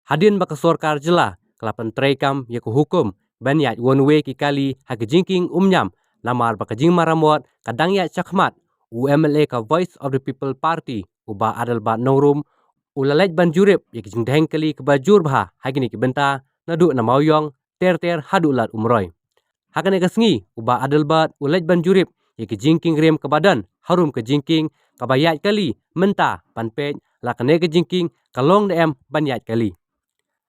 Hadin baka sorkar jela kelapan trekam ya hukum ban ya one way ki kali ha jingking umnyam namar baka jing maramot kadang ya chakmat UMLA ka Voice of the People Party uba adal ba nongrum ulalaj ban jurip ya jing deng kali ke bajur bah hagini ki benta nadu na mauyong ter hadulat umroy. Hakane kasngi uba adal ba ulaj ban jurip ya jingking rem ke badan harum ke jingking kabayat kali menta panpej lakane ke jingking kalong em banyat kali.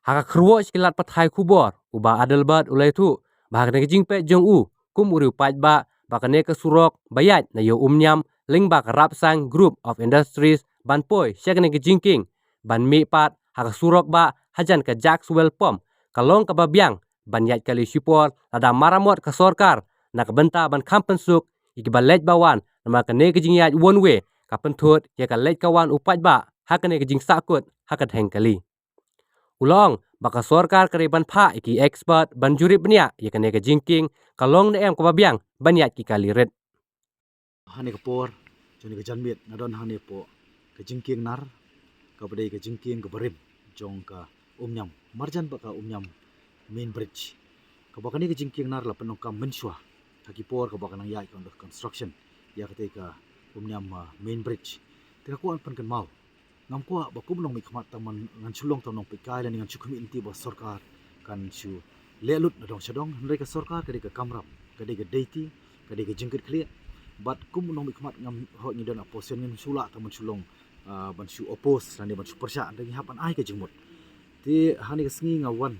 Haka kruwo skilat pathai kubor uba adal bat ulai tu bahakane ke jingpe jong u kum uri upaj ba bakane ke surok bayat na yo umnyam ling ba rap sang group of industries ban poi syakane ke jingking ban mi pat haka surok ba hajan ke Jackswell pom kalong ke babyang banyat kali support ada maramot ke sorkar na ke benta ban kampensuk iki balej bawan nama kene ke jingyat one way kapentut ya ka lej kawan upaj ba hakane ke jing sakut hakat heng kali. Ulong baka sorkar kariban pa iki expert ban jurip benya ya kene ke jingking kalong na em ko babyang banyat ki kaliret. Hani ke por joni ke janmit nadon hani po ke jingking nar ka bedai ke jingking ke berim jong ka umnyam marjan baka umnyam main bridge ka baka ni ke jingking nar la penongkam mensua haki por ka baka nang yai ka construction ya ketika umnyam main bridge tika kuan pen kan mau ngam kwa ba kum long mi khmat taman ngan chulong to nong pikai dan ngan chukumi inti ba sarkar kan chu lelut na dong chadong hendai ka sarkar kadi ka kamrap kadi ka deiti kadi ka jingkit klia bat kum long mi khmat ngam ho ni don opposition ngin sula taman chulong ban chu oppose dan ban chu persya dan hapan ai ka jingmut ti hani ka sngi ngawan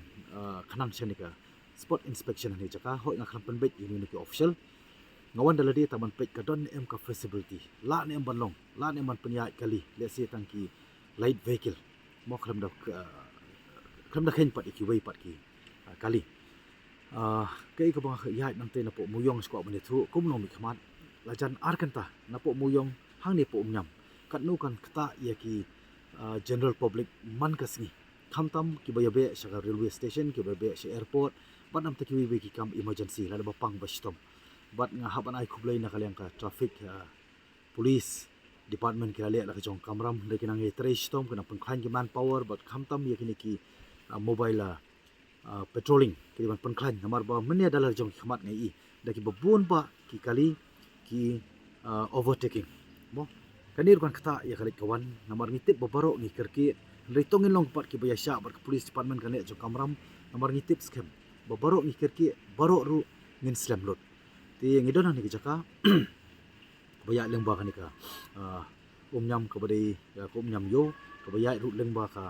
khanang chanika spot inspection hani jaka ho nga khan penbet ini ni official ngawan daladi taman pek ka don em ka feasibility la ne em banlong la ne man penyai kali le si tangki light vehicle mo kram da khen pat iki wei pat ki kali kai ka bang yai nang te na po muyong sko bani thu kum no mi khmat la jan ar kan ta na po muyong hang ni po nyam kat nu kan kata ya ki general public man ka singi tham tam ki bayabe shaka railway station ki bayabe she airport banam te ki wei ki kam emergency la ba pang ba stom bat nga haban ai khublai na kalyang ka traffic police department ki ale la ka jong kamram de kinang e trace tom kana pangkhan ki manpower but khamtam ye kini ki mobile patrolling ki ban pangkhan namar ba menya dalar jong khmat ngai i da ki babun ba ki kali ki overtaking mo kanir kan kata ya kali kawan namar ngitip babaro ngi kerki ritongin long pat ki baya sha bar police department kan le jong kamram namar ngitip scam babaro ngi kerki baro ru ngin slam lot ti ngidon ni ki jaka baya lengba kan ka umnyam ka badai ko umnyam yo ka baya ru lengba ka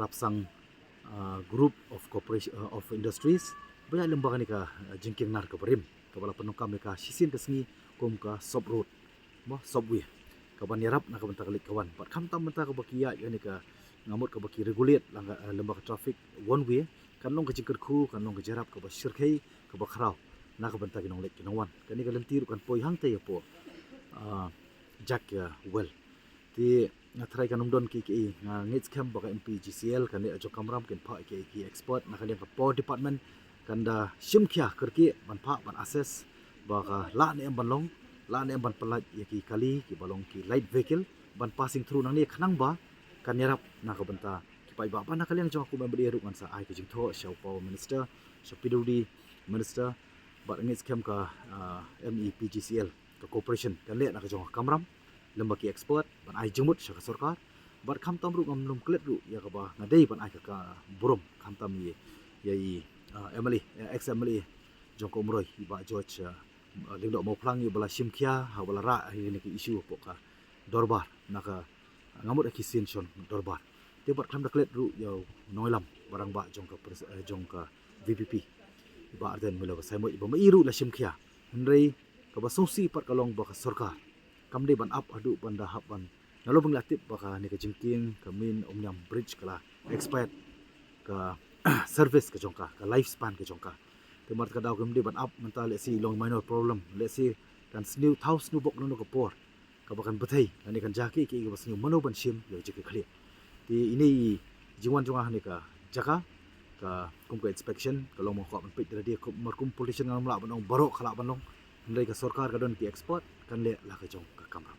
rapsang group of corporation of industries baya lengba kan ka jingking nar ka berim ka bala penungkam ka sisin ka sngi kum ka sob road mo subway ka ban yarap na ka banta kalik kawan pat kham tam banta ka bakia yani ka ngamut ka baki regulate lengba ka traffic one way kan long ka jingker khu kan long ka jarap ka ba shirkai ka ba kharau na ka banta kinong lek kinongwan kani ka lentir kan poi hang te po jack well ti nga try kanum don ki nga ngits kham baka MPGCL kan le jo kamram ken pha ki expert na kali ka power department kan da shimkhya kerki ban pha ban assess baka la ne banlong la ne ban palat ya ki kali ki balong ki light vehicle ban passing through nang ni khanang ba kan yarap na ka banta ki pai ba na kali ang jo ku memberi ru kan sa ai ki jing tho shau power minister shapidudi minister bat ngits kham ka MEPGCL ka corporation kan le na ka jong kamram lemba ki expert ban ai jumut sha ka sarkar bat kham tam ru ngam lum klet ru ya ka ba ngadei ban ai ka burum kham tam ye yai MLA ex MLA jong ko mroi ba George lingdo mo phlang yu bala simkhia ha bala ra ni ki issue po ka dorbar na ka ngamut ki sin shon dorbar te bat kham da klet ru yo noilam barang ba jong ka VPP ba arden milo ka sai mo ba iru la simkhia hendrei ka ba sosi pat kalong ba ka sarkar kam de ban up adu banda hap ban nalo bang latip ba ka ni ka jingking ka min omnyam bridge kala expired ka service ka jongka ka lifespan ka jongka te mar ka daw kam de ban up menta le si long minor problem le si kan sniu house nu bok no ka por ka ba kan bathai ani kan jaki ki ka sniu mano ban sim yo jike khali ti ini jiwan jonga ni ka jaka ka kum ka inspection ka long mo ko ban pit dia ko mar kum politician ngam la ban baro khala ban long ndai ka sarkar ka don ki expert kan le la ka jong ka kamra